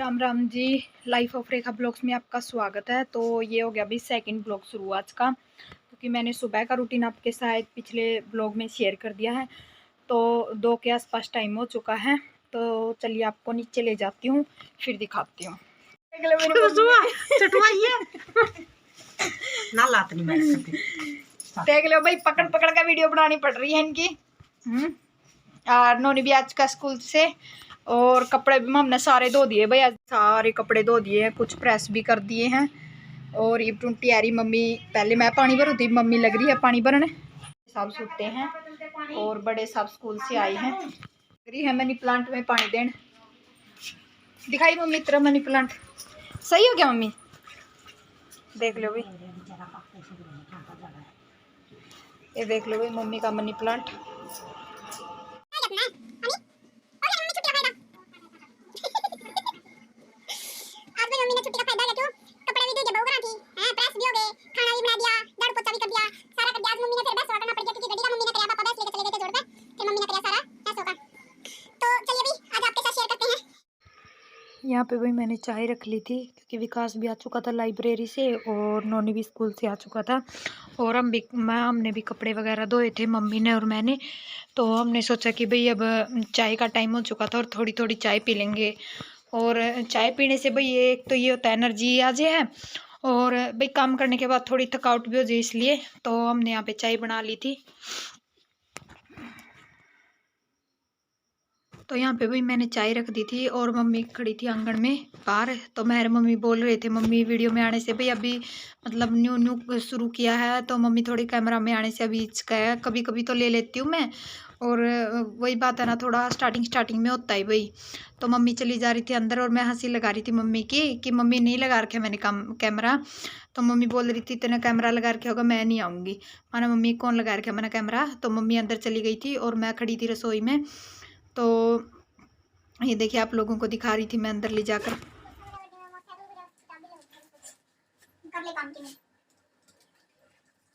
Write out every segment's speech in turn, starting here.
Ram Ram ji. Life of Rekha blogs में आपका स्वागत है। तो ये हो गया अभी सेकंड ब्लॉग शुरू आज का, क्योंकि मैंने सुबह का रूटीन आपके साथ पिछले ब्लॉग में शेयर कर दिया है। तो 2 के आसपास टाइम हो चुका है। तो चलिए आपको नीचे ले जाती हूँ, फिर दिखाती हूँ। देख लो भाई, पकड़ पकड़ का वीडियो बनानी पड़ रही है इनकी। और नोनी भी आज का स्कूल से, और कपड़े भी हमने सारे धो दिए भाई, आज सारे कपड़े धो दिए हैं, कुछ प्रेस भी कर दिए हैं। और ये तैयारी मम्मी, पहले मैं पानी भरू थी, मम्मी लग रही है पानी भरने। सब सोते हैं और बड़े सब स्कूल से आए हैं। लग रही है मनी प्लांट में पानी देने। दिखाई मम्मी तेरा मनी प्लांट सही हो गया मम्मी, देख लो भाई, ये देख लो भाई मम्मी का मनी प्लांट। यहाँ पे भाई मैंने चाय रख ली थी, क्योंकि विकास भी आ चुका था लाइब्रेरी से और नोनी भी स्कूल से आ चुका था। और हमने भी कपड़े वगैरह धोए थे, मम्मी ने और मैंने। तो हमने सोचा कि भाई अब चाय का टाइम हो चुका था और थोड़ी थोड़ी चाय पी लेंगे। और चाय पीने से भाई एक तो ये होता है एनर्जी आ जाए है, और भाई काम करने के बाद थोड़ी थकावट भी हो जाए, इसलिए तो हमने यहाँ पे चाय बना ली थी। तो यहाँ पे भी मैंने चाय रख दी थी और मम्मी खड़ी थी आंगन में बाहर। तो मेरे मम्मी बोल रहे थे, मम्मी वीडियो में आने से भाई अभी मतलब न्यू न्यू शुरू किया है, तो मम्मी थोड़ी कैमरा में आने से अभी हिचका है, कभी कभी तो ले लेती हूँ मैं। और वही बात है ना, थोड़ा स्टार्टिंग में होता है भाई। तो मम्मी चली जा रही थी अंदर और मैं हंसी लगा रही थी मम्मी की कि मम्मी नहीं लगा रखा मैंने कैमरा। तो मम्मी बोल रही थी तेने कैमरा लगा रखा होगा, मैं नहीं आऊँगी। माना मम्मी कौन लगा रखा मैंने कैमरा। तो मम्मी अंदर चली गई थी और मैं खड़ी थी रसोई में। तो ये देखिए आप लोगों को दिखा रही थी मैं अंदर ले जाकर।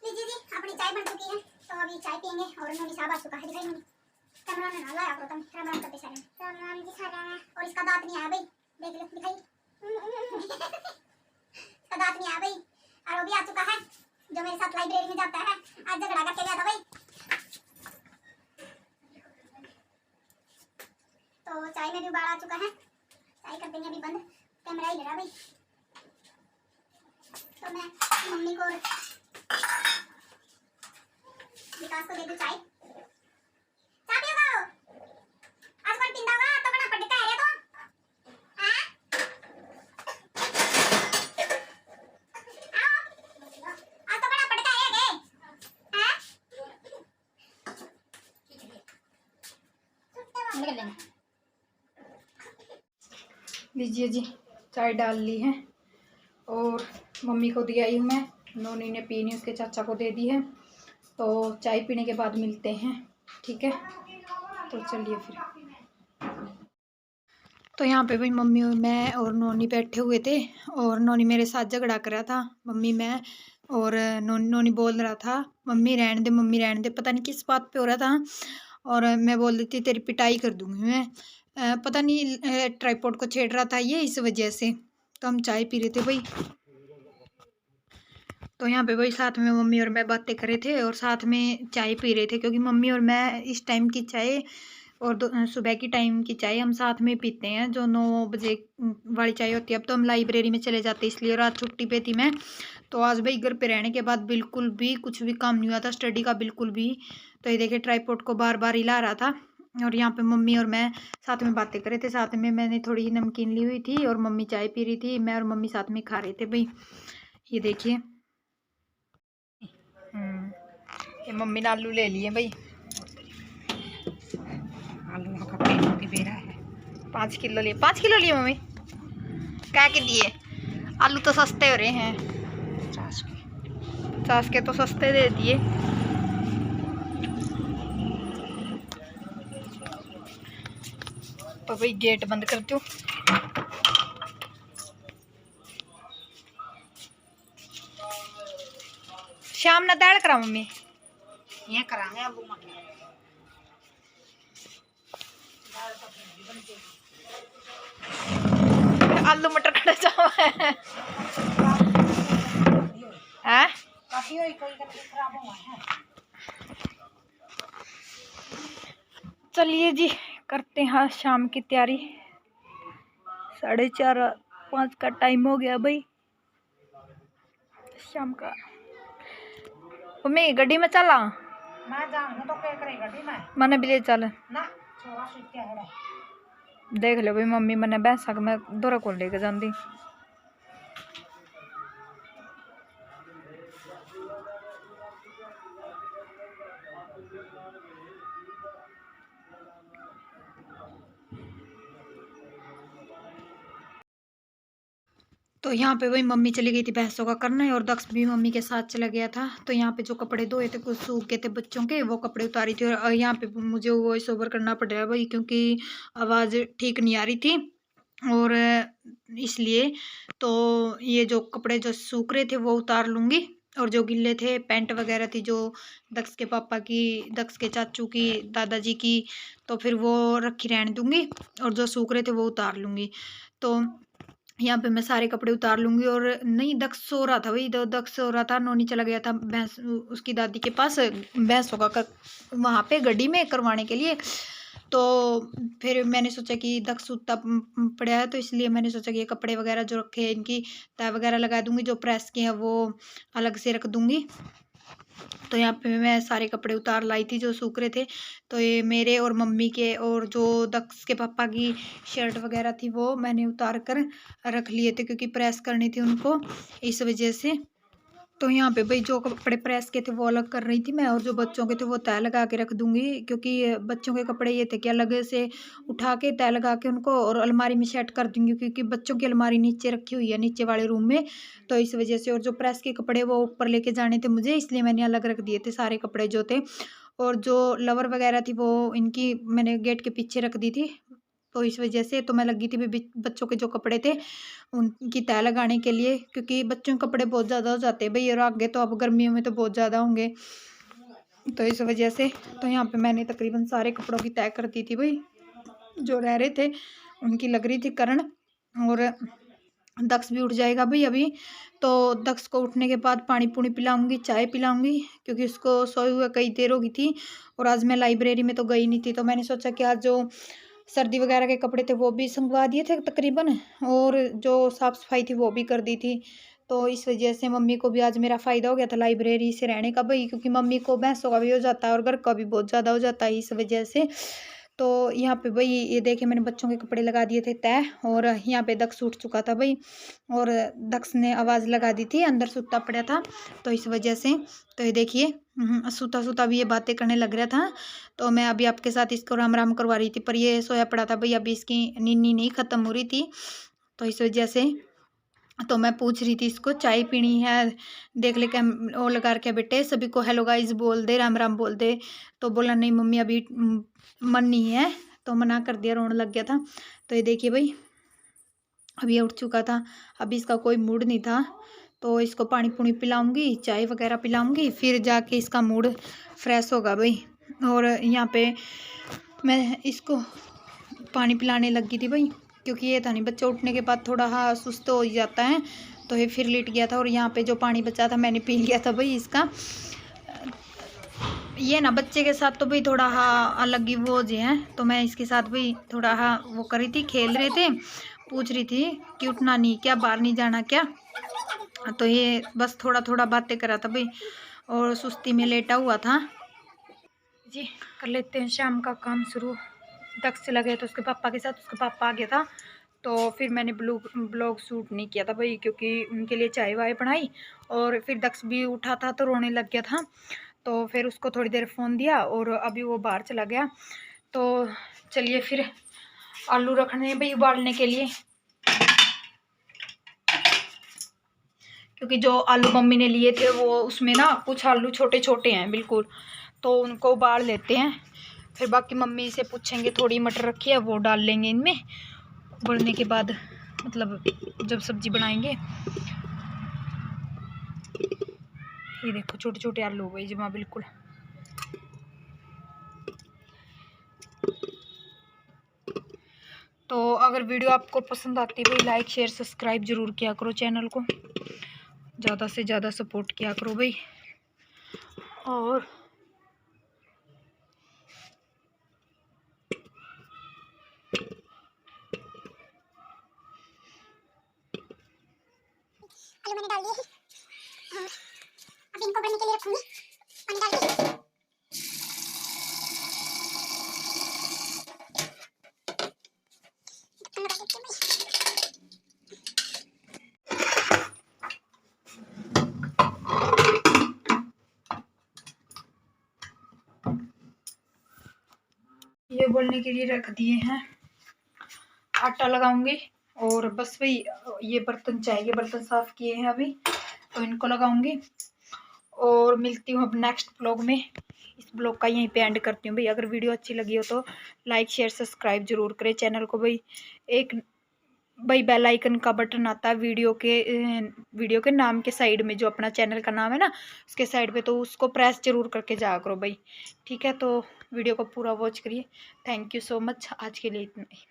लीजिए जी, अपनी चाय बन चुकी है, तो अभी चाय पियेंगे। और नोनी साहब आ चुका है, दिखाई नोनी कैमरा में ना लाया करो तुम। राम राम करते सारे राम राम जी सारे। और इसका दांत नहीं आया भाई, देख लो दिखाई। इसका दांत नहीं आया भाई। और वो भी आ चुका है जो मेरे साथ लाइब्रेरी में जाता है, आज झगड़ा करके गया था भाई। तो चाय में भी उबाल आ चुका है, चाय कर देंगे अभी बंद, कैमरा ही ले रहा भाई। तो मैं मम्मी को विकास को दे दूं चाय। चाय पियोगा? आज कौन पिंदा होगा तो बना पड़ता है रे तो। हां आओ, आज तो बना पड़ता है रे। हां निकल लेना। लीजिए जी, चाय डाल ली है और मम्मी को दिया ही मैं, नोनी ने पी नहीं, उसके चाचा को दे दी है। तो चाय पीने के बाद मिलते हैं, ठीक है? तो चलिए फिर। तो यहाँ पे भाई मम्मी और मैं और नोनी बैठे हुए थे, और नोनी मेरे साथ झगड़ा कर रहा था, मम्मी मैं। और नोनी बोल रहा था मम्मी रहने दे, मम्मी रहने दे, पता नहीं किस बात पे हो रहा था। और मैं बोल रही थी तेरी पिटाई कर दूंगी मैं। पता नहीं ट्राइपॉड को छेड़ रहा था ये, इस वजह से। तो हम चाय पी रहे थे भाई। तो यहाँ पे भाई साथ में मम्मी और मैं बातें कर रहे थे और साथ में चाय पी रहे थे, क्योंकि मम्मी और मैं इस टाइम की चाय और सुबह की टाइम की चाय हम साथ में पीते हैं, जो 9 बजे वाली चाय होती है। अब तो हम लाइब्रेरी में चले जाते हैं, इसलिए रात छुट्टी पे थी मैं। तो आज भाई घर पे रहने के बाद बिल्कुल भी कुछ भी काम नहीं हुआ था स्टडी का, बिल्कुल भी। तो ये देखिए ट्राइपॉड को बार बार हिला रहा था। और यहाँ पे मम्मी और मैं साथ में बातें कर रहे थे, साथ में मैंने थोड़ी नमकीन ली हुई थी और मम्मी चाय पी रही थी, मैं और मम्मी साथ में खा रहे थे भाई। ये देखिए ये मम्मी ने आलू ले लिए भाई, आलू का पेट भी बेरा है। 5 किलो लिए, 5 किलो लिए मम्मी, क्या के दिए? आलू तो सस्ते हो रहे हैं, 50 के तो सस्ते दे दिए। तो भाई गेट बंद करती हूँ। शाम ना दाल करा मम्मी, ये करांगे आलू मटर। आलू मटर खड़े जाओ है। चलिए जी करते हैं शाम की तैयारी। 4:30-5 का टाइम हो गया भाई शाम का। मम्मी गड्डी में चला मैं जाऊंगा तो क्या करे गड्डी में मैंने भी ले चल ना छोरा सुत्या है। देख लो भाई मम्मी मैंने भैंसा मैं दोरा को लेके जाती। तो यहाँ पे वही मम्मी चली गई थी भैंसों का करने और दक्ष भी मम्मी के साथ चला गया था। तो यहाँ पे जो कपड़े धोए थे कुछ सूख गए थे बच्चों के, वो कपड़े उतारी थी। और यहाँ पे मुझे वॉइस ओवर करना पड़ रहा है भाई क्योंकि आवाज़ ठीक नहीं आ रही थी और इसलिए। तो ये जो कपड़े जो सूख रहे थे वो उतार लूँगी और जो गिल्ले थे पैंट वगैरह थी जो दक्ष के पापा की, दक्ष के चाचू की, दादाजी की, तो फिर वो रखी रहने दूँगी और जो सूख रहे थे वो उतार लूँगी। तो यहाँ पे मैं सारे कपड़े उतार लूँगी। और नहीं दक्ष सो रहा था भाई, तो दक्ष सो रहा था, नोनी चला गया था भैंस उसकी दादी के पास भैंसों का वहाँ पे गड्डी में करवाने के लिए। तो फिर मैंने सोचा कि दक्ष सूता पड़ा है तो इसलिए मैंने सोचा कि ये कपड़े वगैरह जो रखे हैं इनकी तह वगैरह लगा दूँगी, जो प्रेस के हैं वो अलग से रख दूँगी। तो यहाँ पे मैं सारे कपड़े उतार लाई थी जो सूख रहे थे। तो ये मेरे और मम्मी के और जो दक्ष के पापा की शर्ट वगैरह थी वो मैंने उतार कर रख लिए थे क्योंकि प्रेस करनी थी उनको, इस वजह से। तो यहाँ पे भाई जो कपड़े प्रेस के थे वो अलग कर रही थी मैं और जो बच्चों के थे वो तय लगा के रख दूंगी क्योंकि बच्चों के कपड़े ये थे कि अलग से उठा के तय लगा के उनको और अलमारी में सेट कर दूंगी क्योंकि बच्चों की अलमारी नीचे रखी हुई है नीचे वाले रूम में। तो इस वजह से और जो प्रेस के कपड़े वो ऊपर लेके जाने थे मुझे, इसलिए मैंने अलग रख दिए थे सारे कपड़े जो थे। और जो लवर वगैरह थी वो इनकी मैंने गेट के पीछे रख दी थी। तो इस वजह से तो मैं लगी थी बच्चों के जो कपड़े थे उनकी तय लगाने के लिए क्योंकि बच्चों के कपड़े बहुत ज़्यादा हो जाते हैं भाई और आगे तो अब गर्मियों में तो बहुत ज़्यादा होंगे। तो इस वजह से तो यहाँ पे मैंने तकरीबन सारे कपड़ों की तय कर दी थी भाई, जो रह रहे थे उनकी लग रही थी करण। और दक्ष भी उठ जाएगा भाई अभी, तो दक्ष को उठने के बाद पानी पूनी पिलाऊंगी, चाय पिलाऊंगी क्योंकि उसको सोए हुए कई देर हो गई थी। और आज मैं लाइब्रेरी में तो गई नहीं थी तो मैंने सोचा कि आज जो सर्दी वगैरह के कपड़े थे वो भी संगवा दिए थे तकरीबन और जो साफ़ सफाई थी वो भी कर दी थी। तो इस वजह से मम्मी को भी आज मेरा फ़ायदा हो गया था लाइब्रेरी से रहने का भाई क्योंकि मम्मी को भैंसों का भी हो जाता है और घर का भी बहुत ज़्यादा हो जाता है इस वजह से। तो यहाँ पे भाई ये देखे मैंने बच्चों के कपड़े लगा दिए थे तय और यहाँ पे दक्ष उठ चुका था भाई और दक्ष ने आवाज़ लगा दी थी अंदर सूता पड़ा था तो इस वजह से। तो ये देखिए सूता सूता भी ये बातें करने लग रहा था। तो मैं अभी आपके साथ इसको राम राम करवा रही थी पर ये सोया पड़ा था भाई, अभी इसकी नींद नहीं ख़त्म हो रही थी तो इस वजह से। तो मैं पूछ रही थी इसको चाय पीनी है, देख ले कैम वो लगा रखे बेटे सभी को हेलो गाइस बोल दे, राम राम बोल दे। तो बोला नहीं मम्मी अभी मन नहीं है, तो मना कर दिया, रोने लग गया था। तो ये देखिए भाई अभी उठ चुका था, अभी इसका कोई मूड नहीं था तो इसको पानी पूनी पिलाऊंगी, चाय वगैरह पिलाऊंगी, फिर जाके इसका मूड फ्रेश होगा भाई। और यहाँ पे मैं इसको पानी पिलाने लगी थी भाई क्योंकि ये था नहीं बच्चा उठने के बाद थोड़ा हाँ सुस्त हो जाता है तो ये फिर लेट गया था। और यहाँ पे जो पानी बचा था मैंने पी लिया था भाई इसका। ये ना बच्चे के साथ तो भाई थोड़ा हाँ अलग ही वो जी है, तो मैं इसके साथ भाई थोड़ा हाँ वो कर रही थी, खेल रहे थे, पूछ रही थी कि उठना नहीं क्या, बाहर नहीं जाना क्या। तो ये बस थोड़ा थोड़ा बातें करा था भाई और सुस्ती में लेटा हुआ था जी। कर लेते हैं शाम का काम शुरू। दक्ष चला गया तो उसके पापा के साथ, उसका पापा आ गया था तो फिर मैंने ब्लॉग शूट नहीं किया था भाई क्योंकि उनके लिए चाय वाय बनाई। और फिर दक्ष भी उठा था तो रोने लग गया था तो फिर उसको थोड़ी देर फ़ोन दिया और अभी वो बाहर चला गया। तो चलिए फिर आलू रखने भाई उबालने के लिए, क्योंकि जो आलू मम्मी ने लिए थे वो उसमें ना कुछ आलू छोटे छोटे हैं बिल्कुल, तो उनको उबाल लेते हैं। फिर बाकी मम्मी से पूछेंगे, थोड़ी मटर रखी है वो डाल लेंगे इनमें उबलने के बाद, मतलब जब सब्जी बनाएंगे। ये देखो छोटे छोटे आलू हो गए जमा बिल्कुल। तो अगर वीडियो आपको पसंद आती है भाई लाइक शेयर सब्सक्राइब ज़रूर किया करो, चैनल को ज़्यादा से ज़्यादा सपोर्ट किया करो भाई। और आलू मैंने डाल दिए और अब इनको बनने के लिए रखूंगी पानी डाल के। ये बोलने के लिए रख दिए हैं, आटा लगाऊंगी और बस भाई ये बर्तन चाहिए, बर्तन साफ किए हैं अभी तो इनको लगाऊंगी और मिलती हूँ अब नेक्स्ट ब्लॉग में। इस ब्लॉग का यहीं पे एंड करती हूँ भाई। अगर वीडियो अच्छी लगी हो तो लाइक शेयर सब्सक्राइब जरूर करें चैनल को भाई। एक भाई बेल आइकन का बटन आता है वीडियो के नाम के साइड में, जो अपना चैनल का नाम है ना उसके साइड पे, तो उसको प्रेस जरूर करके जाया करो भाई। ठीक है, तो वीडियो को पूरा वॉच करिए। थैंक यू सो मच, आज के लिए इतना ही।